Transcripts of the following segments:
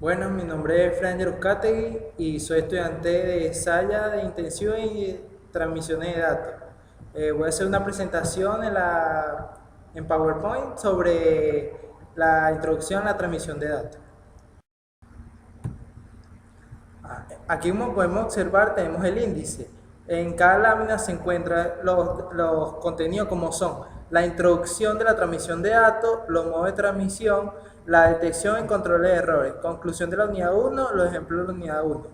Bueno, mi nombre es Franger Uzcategui y soy estudiante de Saya de Intensivo y Transmisiones de Datos. Voy a hacer una presentación en PowerPoint sobre la introducción a la transmisión de datos. Aquí como podemos observar tenemos el índice. En cada lámina se encuentran los contenidos como son la introducción de la transmisión de datos, los modos de transmisión, la detección y control de errores, conclusión de la unidad 1, los ejemplos de la unidad 1.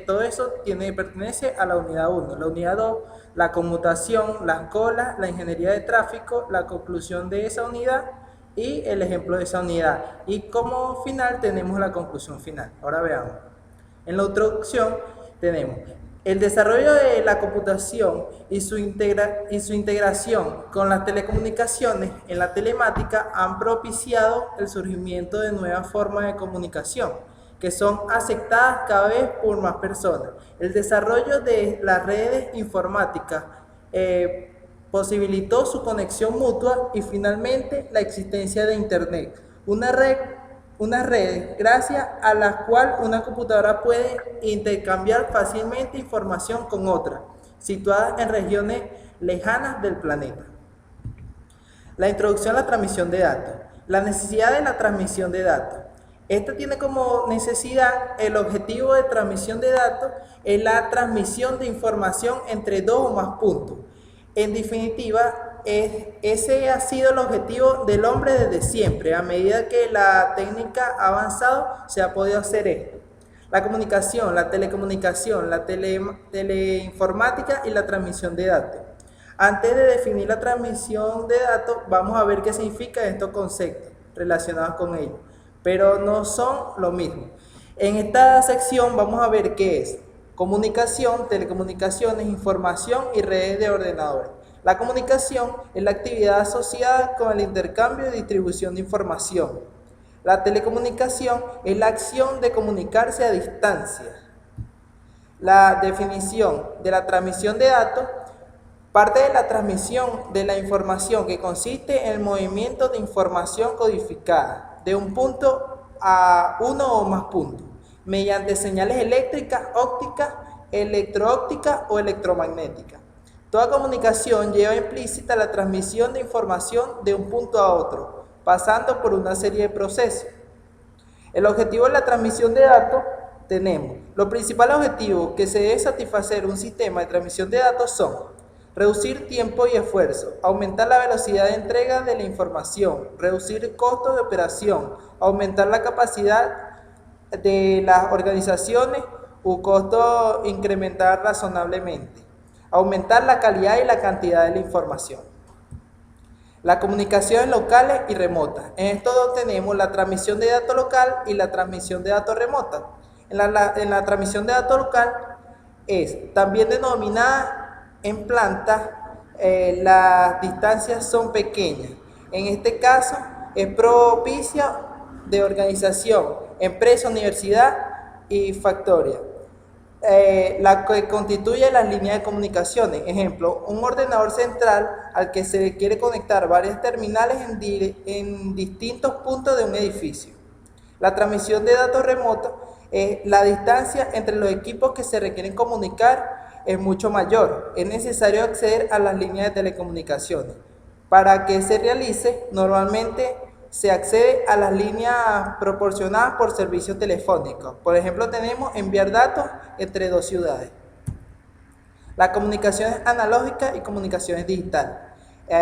Todo eso pertenece a la unidad 1. La unidad 2, la conmutación, las colas, la ingeniería de tráfico, la conclusión de esa unidad y el ejemplo de esa unidad. Y como final tenemos la conclusión final. Ahora veamos. En la introducción tenemos el desarrollo de la computación y su integración con las telecomunicaciones en la telemática han propiciado el surgimiento de nuevas formas de comunicación que son aceptadas cada vez por más personas. El desarrollo de las redes informáticas posibilitó su conexión mutua y finalmente la existencia de Internet, una red gracias a la cual una computadora puede intercambiar fácilmente información con otra, situadas en regiones lejanas del planeta. La introducción a la transmisión de datos. La necesidad de la transmisión de datos. Esta tiene como necesidad el objetivo de transmisión de datos es la transmisión de información entre dos o más puntos. En definitiva, ese ha sido el objetivo del hombre desde siempre. A medida que la técnica ha avanzado, se ha podido hacer esto. La comunicación, la telecomunicación, la teleinformática y la transmisión de datos. Antes de definir la transmisión de datos, vamos a ver qué significan estos conceptos relacionados con ellos, pero no son lo mismo. En esta sección vamos a ver qué es comunicación, telecomunicaciones, información y redes de ordenadores. La comunicación es la actividad asociada con el intercambio y distribución de información. La telecomunicación es la acción de comunicarse a distancia. La definición de la transmisión de datos parte de la transmisión de la información que consiste en el movimiento de información codificada de un punto a uno o más puntos mediante señales eléctricas, ópticas, electro-ópticas o electromagnéticas. Toda comunicación lleva implícita la transmisión de información de un punto a otro, pasando por una serie de procesos. El objetivo de la transmisión de datos tenemos. Los principales objetivos que se debe satisfacer un sistema de transmisión de datos son reducir tiempo y esfuerzo, aumentar la velocidad de entrega de la información, reducir costos de operación, aumentar la capacidad de las organizaciones u costo incrementar razonablemente, aumentar la calidad y la cantidad de la información. Las comunicaciones locales y remotas. En esto dos tenemos la transmisión de datos local y la transmisión de datos remota. En la transmisión de datos local es también denominada en planta, las distancias son pequeñas. En este caso es propicia de organización, empresa, universidad y factoría. La que constituye las líneas de comunicaciones. Ejemplo, un ordenador central al que se le quiere conectar varias terminales en distintos puntos de un edificio. La transmisión de datos remotos es la distancia entre los equipos que se requieren comunicar es mucho mayor. Es necesario acceder a las líneas de telecomunicaciones. Para que se realice, normalmente se accede a las líneas proporcionadas por servicios telefónicos. Por ejemplo, tenemos enviar datos entre dos ciudades. Las comunicaciones analógicas y comunicaciones digitales.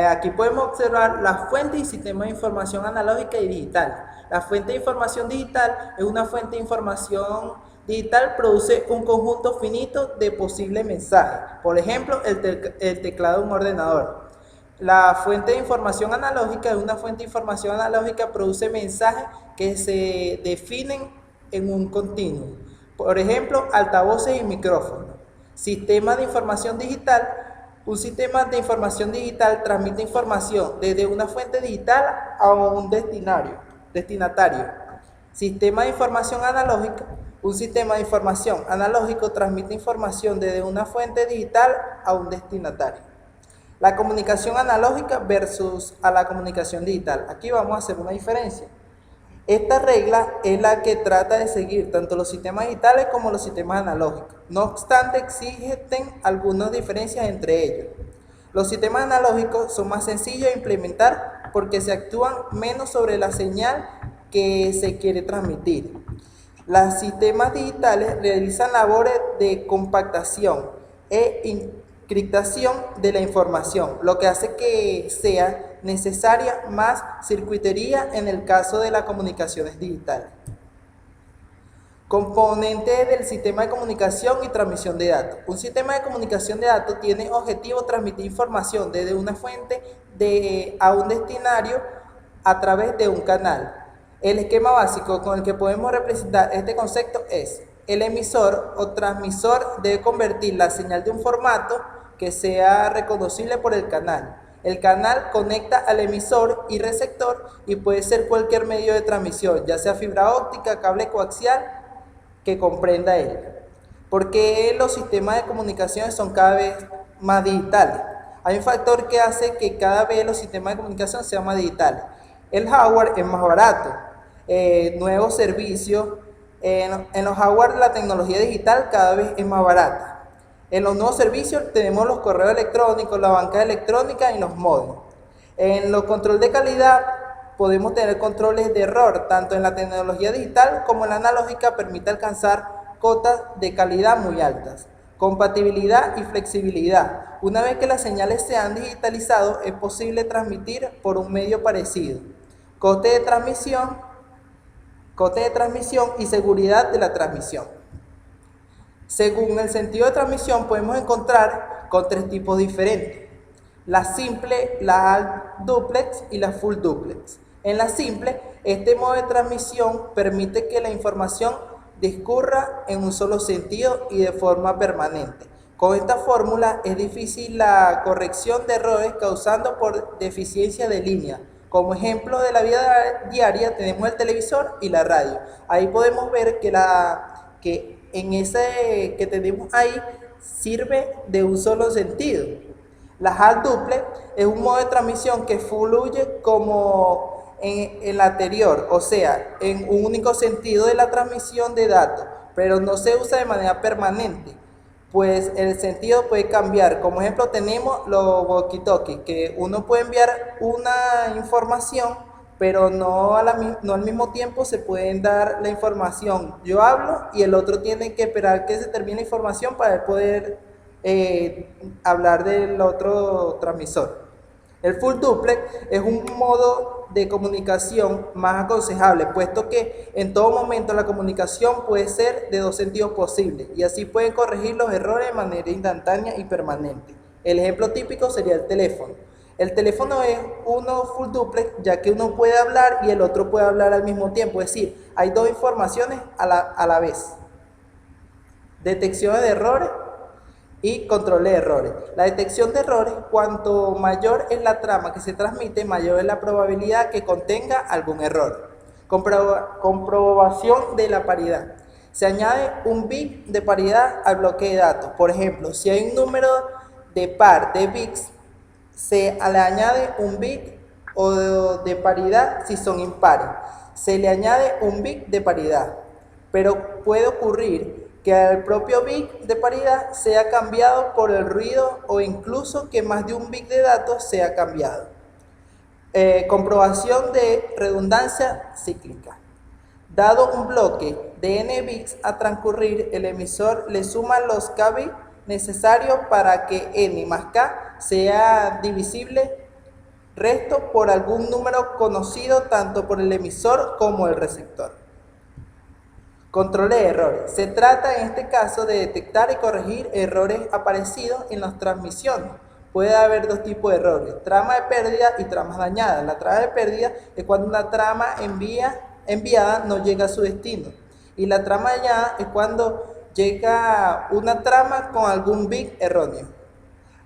Aquí podemos observar las fuentes y sistemas de información analógica y digital. La fuente de información digital es una fuente de información digital, produce un conjunto finito de posibles mensajes. Por ejemplo, el teclado de un ordenador. La fuente de información analógica es una fuente de información analógica, produce mensajes que se definen en un continuo. Por ejemplo, altavoces y micrófonos. Sistema de información digital. Un sistema de información digital transmite información desde una fuente digital a un destinatario. Sistema de información analógica. Un sistema de información analógico transmite información desde una fuente digital a un destinatario. La comunicación analógica versus a la comunicación digital. Aquí vamos a hacer una diferencia. Esta regla es la que trata de seguir tanto los sistemas digitales como los sistemas analógicos. No obstante, existen algunas diferencias entre ellos. Los sistemas analógicos son más sencillos de implementar porque se actúan menos sobre la señal que se quiere transmitir. Los sistemas digitales realizan labores de compactación e encriptación de la información, lo que hace que sea necesaria más circuitería en el caso de las comunicaciones digitales. Componentes del sistema de comunicación y transmisión de datos. Un sistema de comunicación de datos tiene objetivo transmitir información desde una fuente a un destinatario a través de un canal. El esquema básico con el que podemos representar este concepto es: el emisor o transmisor debe convertir la señal de un formato que sea reconocible por el canal. El canal conecta al emisor y receptor y puede ser cualquier medio de transmisión, ya sea fibra óptica, cable coaxial, que comprenda él. Porque los sistemas de comunicaciones son cada vez más digitales. Hay un factor que hace que cada vez los sistemas de comunicación sean más digitales. El hardware es más barato, nuevos servicios. En los hardware la tecnología digital cada vez es más barata. En los nuevos servicios tenemos los correos electrónicos, la banca electrónica y los módems. En los control de calidad podemos tener controles de error, tanto en la tecnología digital como en la analógica permite alcanzar cotas de calidad muy altas. Compatibilidad y flexibilidad. Una vez que las señales se han digitalizado, es posible transmitir por un medio parecido. Coste de transmisión y seguridad de la transmisión. Según el sentido de transmisión podemos encontrar con tres tipos diferentes: la simple, la half duplex y la full duplex. En la simple, este modo de transmisión permite que la información discurra en un solo sentido y de forma permanente. Con esta fórmula es difícil la corrección de errores causando por deficiencia de línea. Como ejemplo de la vida diaria tenemos el televisor y la radio. Ahí podemos ver que en ese que tenemos ahí sirve de un solo sentido. La half duplex es un modo de transmisión que fluye como en el anterior, o sea, en un único sentido de la transmisión de datos, pero no se usa de manera permanente, pues el sentido puede cambiar. Como ejemplo tenemos los walkie-talkie, que uno puede enviar una información, pero no al mismo tiempo se pueden dar la información. Yo hablo y el otro tiene que esperar que se termine la información para poder hablar del otro transmisor. El full duplex es un modo de comunicación más aconsejable, puesto que en todo momento la comunicación puede ser de dos sentidos posibles y así pueden corregir los errores de manera instantánea y permanente. El ejemplo típico sería el teléfono. El teléfono es uno full duplex, ya que uno puede hablar y el otro puede hablar al mismo tiempo, es decir, hay dos informaciones a la vez. Detección de errores y control de errores. La detección de errores: cuanto mayor es la trama que se transmite, mayor es la probabilidad que contenga algún error. Comprobación de la paridad. Se añade un bit de paridad al bloque de datos. Por ejemplo, si hay un número de par de bits, se le añade un bit o de paridad si son impares. Se le añade un bit de paridad, pero puede ocurrir que el propio bit de paridad sea cambiado por el ruido o incluso que más de un bit de datos sea cambiado. Comprobación de redundancia cíclica. Dado un bloque de n bits a transcurrir, el emisor le suma los k bits necesarios para que n más k sea divisible resto por algún número conocido tanto por el emisor como el receptor. Control de errores. Se trata en este caso de detectar y corregir errores aparecidos en las transmisiones. Puede haber dos tipos de errores: trama de pérdida y tramas dañadas. La trama de pérdida es cuando una trama enviada no llega a su destino, y la trama dañada es cuando llega una trama con algún bit erróneo.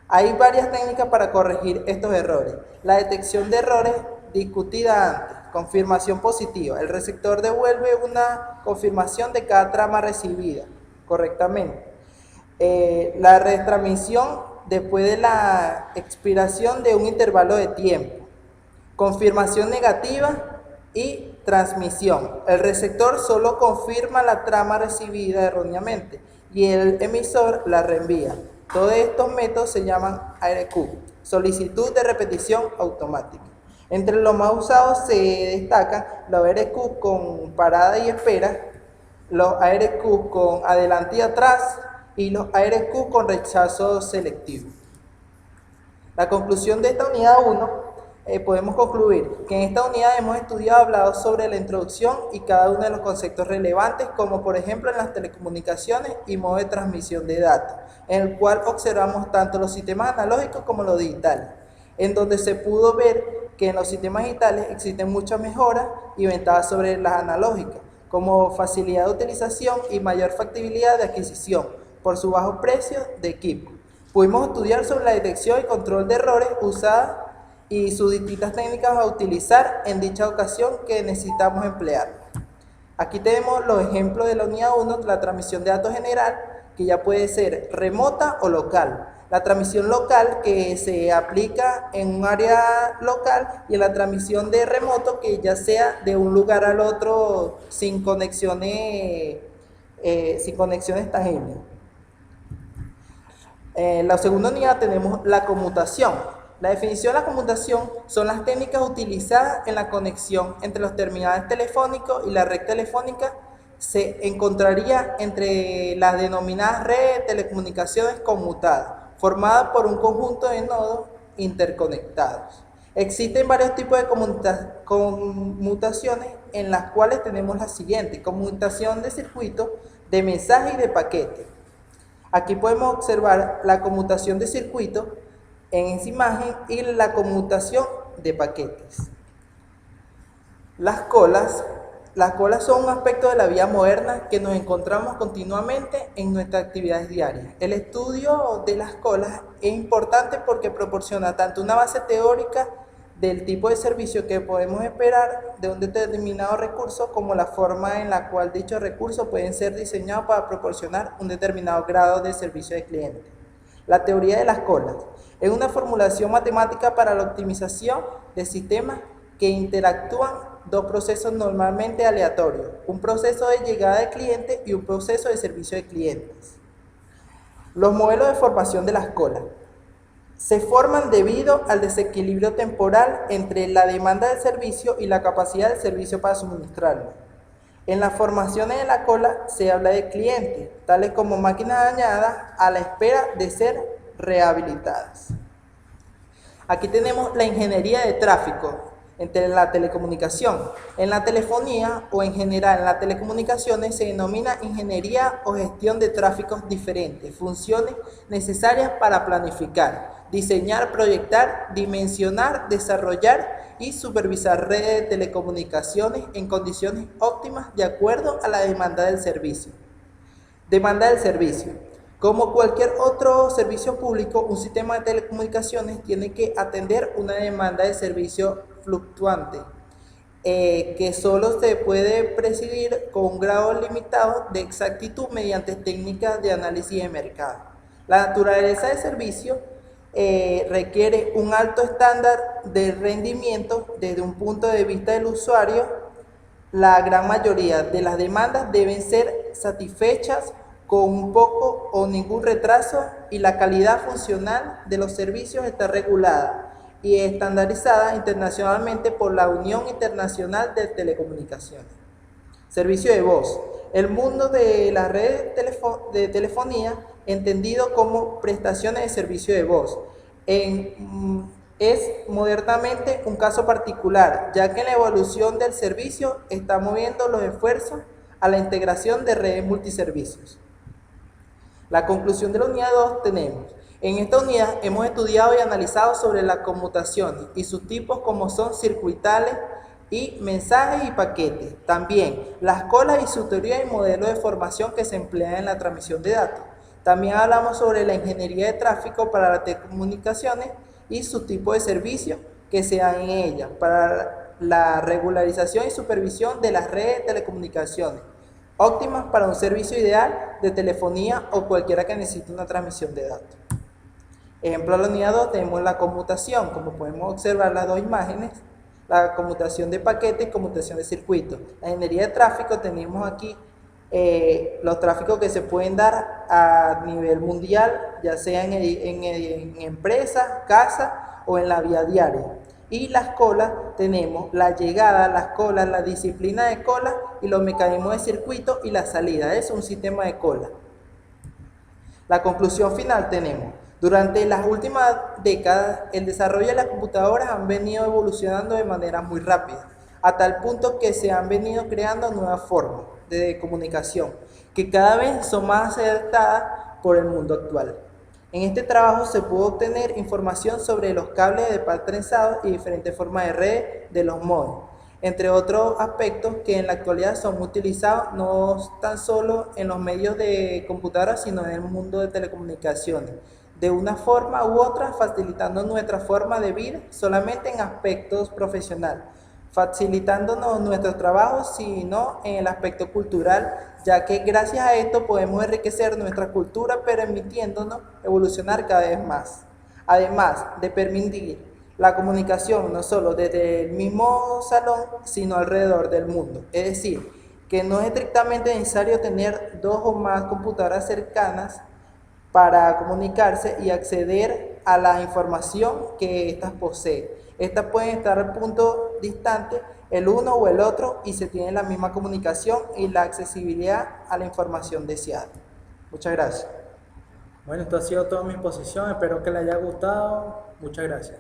Hay varias técnicas para corregir estos errores. La detección de errores discutida antes. Confirmación positiva. El receptor devuelve una confirmación de cada trama recibida correctamente. La retransmisión después de la expiración de un intervalo de tiempo. Confirmación negativa y Transmisión. El receptor solo confirma la trama recibida erróneamente y el emisor la reenvía. Todos estos métodos se llaman ARQ, solicitud de repetición automática. Entre los más usados se destacan los ARQ con parada y espera, los ARQ con adelante y atrás y los ARQ con rechazo selectivo. La conclusión de esta unidad 1, podemos concluir que en esta unidad hemos hablado sobre la introducción y cada uno de los conceptos relevantes, como por ejemplo en las telecomunicaciones y modo de transmisión de datos, en el cual observamos tanto los sistemas analógicos como los digitales, en donde se pudo ver que en los sistemas digitales existen muchas mejoras y ventajas sobre las analógicas, como facilidad de utilización y mayor factibilidad de adquisición por su bajo precio de equipo. Pudimos estudiar sobre la detección y control de errores usadas y sus distintas técnicas a utilizar en dicha ocasión que necesitamos emplear. Aquí tenemos los ejemplos de la unidad 1, la transmisión de datos general, que ya puede ser remota o local. La transmisión local que se aplica en un área local y la transmisión de remoto que ya sea de un lugar al otro sin conexiones tangibles. En la segunda unidad tenemos la conmutación. La definición de la conmutación son las técnicas utilizadas en la conexión entre los terminales telefónicos y la red telefónica. Se encontraría entre las denominadas redes de telecomunicaciones conmutadas, formadas por un conjunto de nodos interconectados. Existen varios tipos de conmutaciones en las cuales tenemos las siguientes: conmutación de circuitos, de mensajes y de paquetes. Aquí podemos observar la conmutación de circuitos en esa imagen y la conmutación de paquetes. Las colas son un aspecto de la vida moderna que nos encontramos continuamente en nuestras actividades diarias. El estudio de las colas es importante porque proporciona tanto una base teórica del tipo de servicio que podemos esperar de un determinado recurso, como la forma en la cual dichos recursos pueden ser diseñados para proporcionar un determinado grado de servicio al cliente. La teoría de las colas es una formulación matemática para la optimización de sistemas que interactúan dos procesos normalmente aleatorios, un proceso de llegada de clientes y un proceso de servicio de clientes. Los modelos de formación de las colas se forman debido al desequilibrio temporal entre la demanda del servicio y la capacidad del servicio para suministrarlo. En las formaciones de la cola se habla de clientes, tales como máquinas dañadas a la espera de ser rehabilitadas. Aquí tenemos la ingeniería de tráfico entre la telecomunicación. En la telefonía o en general en las telecomunicaciones se denomina ingeniería o gestión de tráficos diferentes, funciones necesarias para planificar, diseñar, proyectar, dimensionar, desarrollar y supervisar redes de telecomunicaciones en condiciones óptimas de acuerdo a la demanda del servicio. Demanda del servicio. Como cualquier otro servicio público, un sistema de telecomunicaciones tiene que atender una demanda de servicio fluctuante, que solo se puede precidir con un grado limitado de exactitud mediante técnicas de análisis de mercado. La naturaleza del servicio requiere un alto estándar de rendimiento desde un punto de vista del usuario. La gran mayoría de las demandas deben ser satisfechas con un poco o ningún retraso, y la calidad funcional de los servicios está regulada y estandarizada internacionalmente por la Unión Internacional de Telecomunicaciones. Servicio de voz. El mundo de las redes de telefonía, entendido como prestaciones de servicio de voz, es modernamente un caso particular, ya que en la evolución del servicio está moviendo los esfuerzos a la integración de redes multiservicios. La conclusión de la unidad 2 tenemos: en esta unidad hemos estudiado y analizado sobre las conmutaciones y sus tipos, como son circuitales y mensajes y paquetes. También las colas y su teoría y modelo de formación que se emplean en la transmisión de datos. También hablamos sobre la ingeniería de tráfico para las telecomunicaciones y sus tipos de servicios que se dan en ellas, para la regularización y supervisión de las redes de telecomunicaciones, óptimas para un servicio ideal de telefonía o cualquiera que necesite una transmisión de datos. Ejemplo, en la unidad 2 tenemos la conmutación. Como podemos observar las dos imágenes, la conmutación de paquetes y conmutación de circuitos. La ingeniería de tráfico tenemos aquí los tráficos que se pueden dar a nivel mundial, ya sea en empresas, casas o en la vía diaria. Y las colas tenemos la llegada, las colas, la disciplina de cola y los mecanismos de circuito y la salida. Es un sistema de cola. La conclusión final tenemos: durante las últimas décadas, el desarrollo de las computadoras han venido evolucionando de manera muy rápida, a tal punto que se han venido creando nuevas formas de comunicación, que cada vez son más aceptadas por el mundo actual. En este trabajo se pudo obtener información sobre los cables de par trenzado y diferentes formas de redes de los módems, entre otros aspectos que en la actualidad son utilizados no tan solo en los medios de computadoras, sino en el mundo de telecomunicaciones, de una forma u otra facilitando nuestra forma de vida solamente en aspectos profesionales, facilitándonos nuestros trabajos, sino en el aspecto cultural, ya que gracias a esto podemos enriquecer nuestra cultura permitiéndonos evolucionar cada vez más. Además de permitir la comunicación no solo desde el mismo salón, sino alrededor del mundo. Es decir, que no es estrictamente necesario tener dos o más computadoras cercanas para comunicarse y acceder a la información que éstas poseen. Estas pueden estar a punto distante el uno o el otro y se tiene la misma comunicación y la accesibilidad a la información deseada. Muchas gracias. Bueno, esto ha sido toda mi exposición, espero que les haya gustado. Muchas gracias.